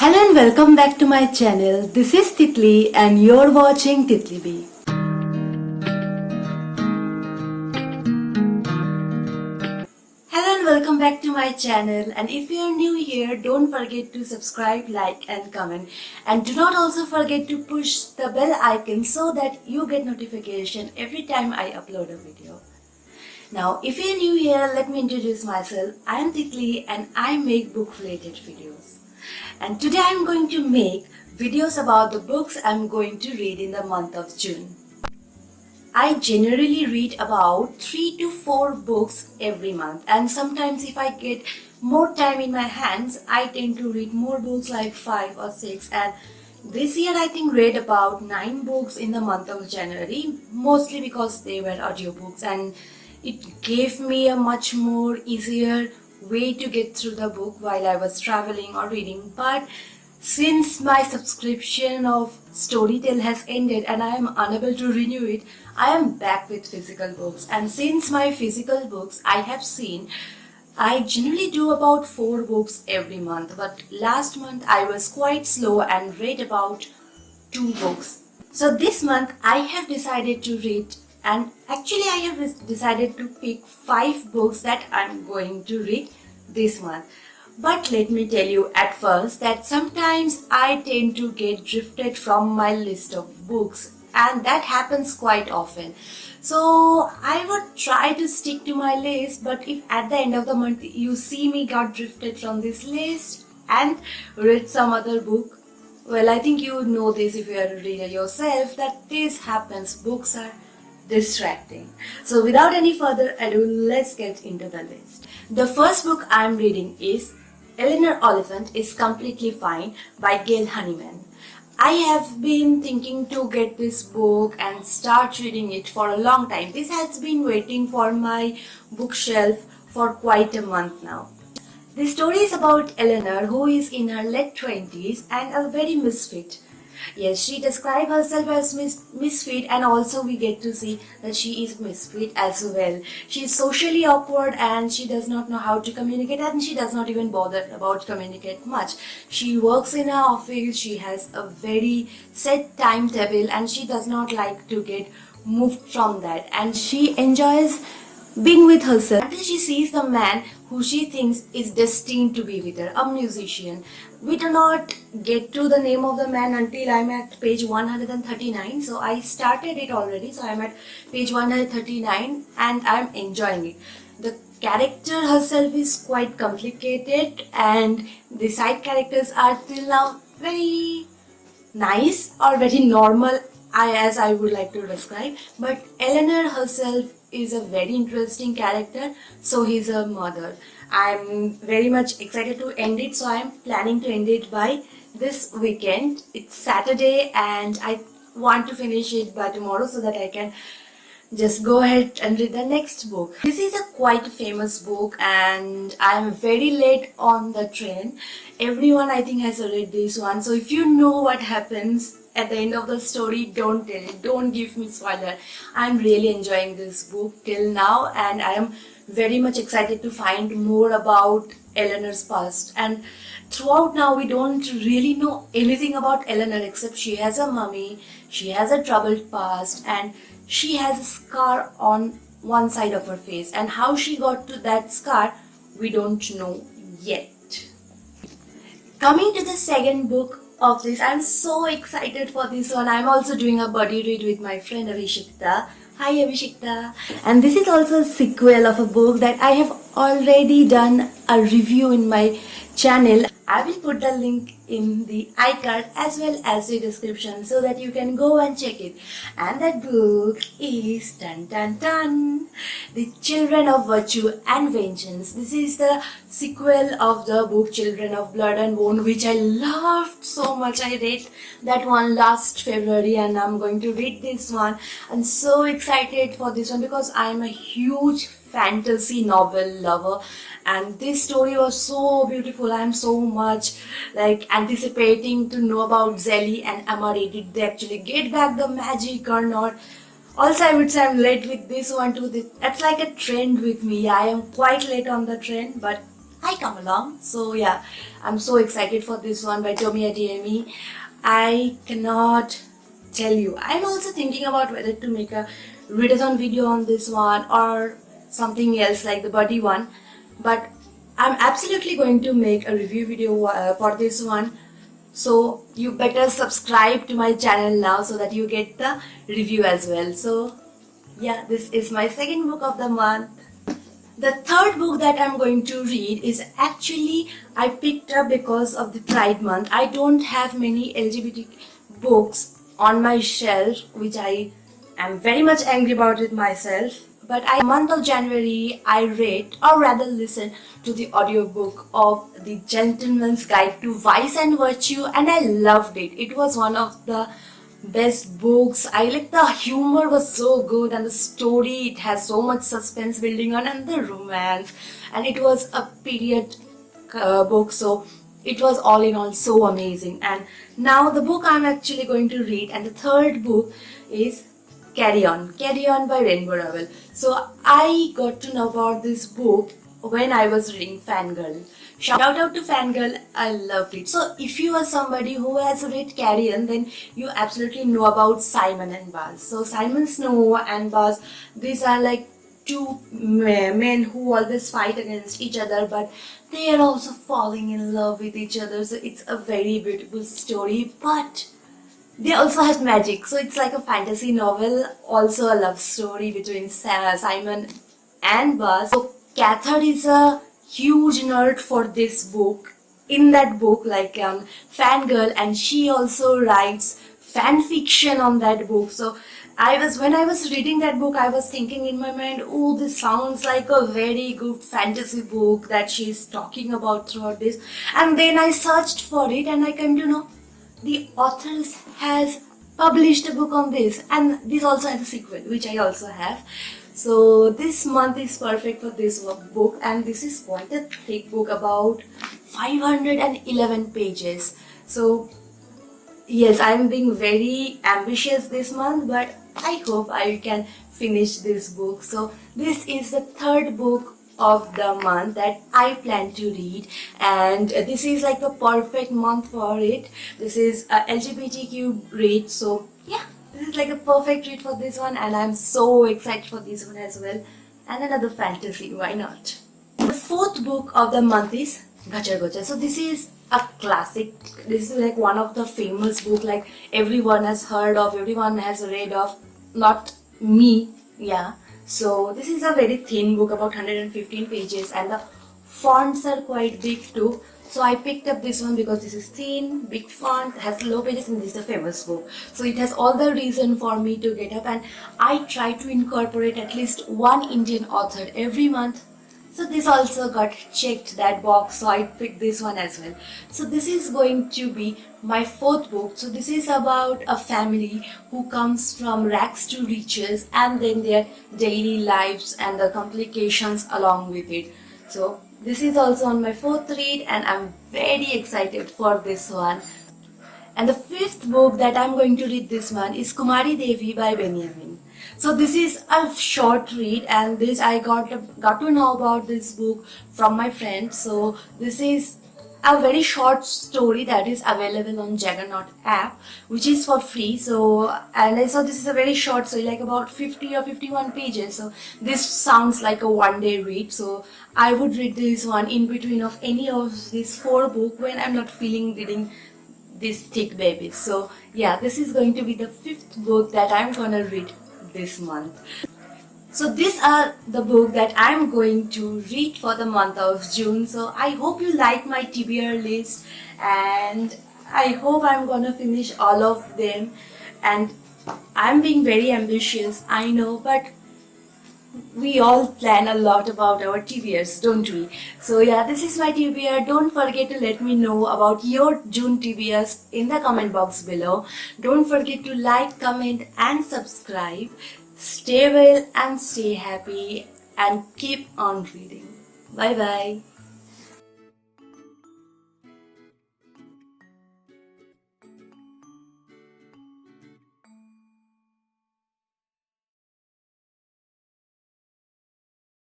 Hello and welcome back to my channel. This is Titli and you're watching TitliBee. Hello and welcome back to my channel, and if you're new here, don't forget to subscribe, like and comment, and do not also forget to push the bell icon so that you get notification every time I upload a video. Now if you're new here, let me introduce myself. I am Titli and I make book related videos. And today I'm going to make videos about the books I'm going to read in the month of June. I generally read about 3 to 4 books every month, and sometimes if I get more time in my hands, I tend to read more books like 5 or 6, and this year I think read about 9 books in the month of January, mostly because they were audiobooks and it gave me a much more easier way to get through the book while I was traveling or reading. But since my subscription of Storytel has ended and I am unable to renew it, I am back with physical books. And since my physical books, I have seen I generally do about 4 books every month, but last month I was quite slow and read about 2 books. So this month I have decided to read, and actually I have decided to pick 5 books that I'm going to read this month. But let me tell you at first that sometimes I tend to get drifted from my list of books, and that happens quite often. So I would try to stick to my list, but if at the end of the month you see me got drifted from this list and read some other book, well, I think you know this if you are a reader yourself, that this happens. Books are distracting. So without any further ado, let's get into the list. The first book I am reading is Eleanor Oliphant is Completely Fine by Gail Honeyman. I have been thinking to get this book and start reading it for a long time. This has been waiting for my bookshelf for quite a month now. The story is about Eleanor, who is in her late 20s and a very misfit. Yes, she describes herself as misfit, and also we get to see that she is misfit as well. She is socially awkward and she does not know how to communicate, and she does not even bother about communicate much. She works in her office, she has a very set timetable and she does not like to get moved from that, and she enjoys being with herself until she sees the man who she thinks is destined to be with her, a musician. We do not get to the name of the man until I'm at page 139. So I started it already. So I'm at page 139 and I'm enjoying it. The character herself is quite complicated and the side characters are till now very nice or very normal, as I would like to describe. But Eleanor herself is a very interesting character. So he's a mother. I'm very much excited to end it, so I'm planning to end it by this weekend. It's Saturday and I want to finish it by tomorrow so that I can just go ahead and read the next book. This is a quite famous book and I'm very late on the train. Everyone I think has read this one, so if you know what happens at the end of the story, don't tell it, don't give me spoiler. I'm really enjoying this book till now and I am very much excited to find more about Eleanor's past. And throughout now we don't really know anything about Eleanor except she has a mummy, she has a troubled past, and she has a scar on one side of her face, and how she got to that scar we don't know yet. Coming to the second book of this, I'm so excited for this one. I'm also doing a buddy read with my friend Avishikta. Hi Avishikta. And this is also a sequel of a book that I have already done a review in my channel. I will put the link in the iCard as well as the description so that you can go and check it. And that book is Dun Dun Dun, The Children of Virtue and Vengeance. This is the sequel of the book Children of Blood and Bone, which I loved so much. I read that one last February and I'm going to read this one. I'm so excited for this one because I'm a huge fantasy novel lover, and this story was so beautiful. I'm so much like anticipating to know about Zelly and Amari. Did they actually get back the magic or not? Also, I would say I'm late with this one too. That's like a trend with me. I am quite late on the trend, but I come along. So yeah, I'm so excited for this one by Tommy Adeyemi. I cannot tell you. I'm also thinking about whether to make a readathon video on this one or something else like the buddy one, but I'm absolutely going to make a review video for this one. So you better subscribe to my channel now so that you get the review as well. So yeah, this is my second book of the month. The third book that I'm going to read is actually I picked up because of the Pride month. I don't have many LGBT books on my shelf, which I am very much angry about it myself. But month of January, I read or rather listened to the audiobook of The Gentleman's Guide to Vice and Virtue, and I loved it. It was one of the best books. I like the humor was so good, and the story, it has so much suspense building on, and the romance, and it was a period book, so it was all in all so amazing. And now the book I'm actually going to read, and the third book is Carry On by Rainbow Rowell. So I got to know about this book when I was reading Fangirl. Shout out to Fangirl, I loved it. So if you are somebody who has read Carry On, then you absolutely know about Simon and Baz. So Simon Snow and Baz, these are like two men who always fight against each other, but they are also falling in love with each other. So it's a very beautiful story, but they also have magic. So it's like a fantasy novel, also a love story between Simon and Baz. So Cather is a huge nerd for this book. In that book, like Fangirl, and she also writes fan fiction on that book. So when I was reading that book, I was thinking in my mind, oh, this sounds like a very good fantasy book that she's talking about throughout this. And then I searched for it, and I came to know the author has published a book on this, and this also has a sequel, which I also have. So this month is perfect for this book, and this is quite a thick book, about 511 pages. So yes, I'm being very ambitious this month, but I hope I can finish this book. So this is the third book of the month that I plan to read, and this is like the perfect month for it. This is a LGBTQ read, so yeah, this is like a perfect read for this one, and I'm so excited for this one as well. And another fantasy, why not? The fourth book of the month is Gachar Gachar. So this is a classic. This is like one of the famous book, like everyone has heard of, everyone has read of, not me, yeah. So this is a very thin book, about 115 pages, and the fonts are quite big too. So I picked up this one because this is thin, big font, has low pages, and this is a famous book. So it has all the reason for me to get up, and I try to incorporate at least one Indian author every month. So this also got checked, that box, so I picked this one as well. So this is going to be my fourth book. So this is about a family who comes from rags to riches, and then their daily lives and the complications along with it. So this is also on my fourth read, and I'm very excited for this one. And the fifth book that I'm going to read this month is Kumari Devi by Benjamin. So this is a short read, and this I got to know about this book from my friend. So this is a very short story that is available on Juggernaut app, which is for free. So, and I saw this is a very short story, like about 50 or 51 pages. So this sounds like a one-day read. So I would read this one in between of any of these four books when I'm not feeling reading these thick babies. So yeah, this is going to be the fifth book that I'm gonna read this month. So these are the book that I'm going to read for the month of June. So I hope you like my TBR list, and I hope I'm gonna finish all of them. And I'm being very ambitious, I know, but we all plan a lot about our TBRs, don't we? So yeah, this is my TBR. Don't forget to let me know about your June TBRs in the comment box below. Don't forget to like, comment and subscribe. Stay well and stay happy, and keep on reading. Bye bye.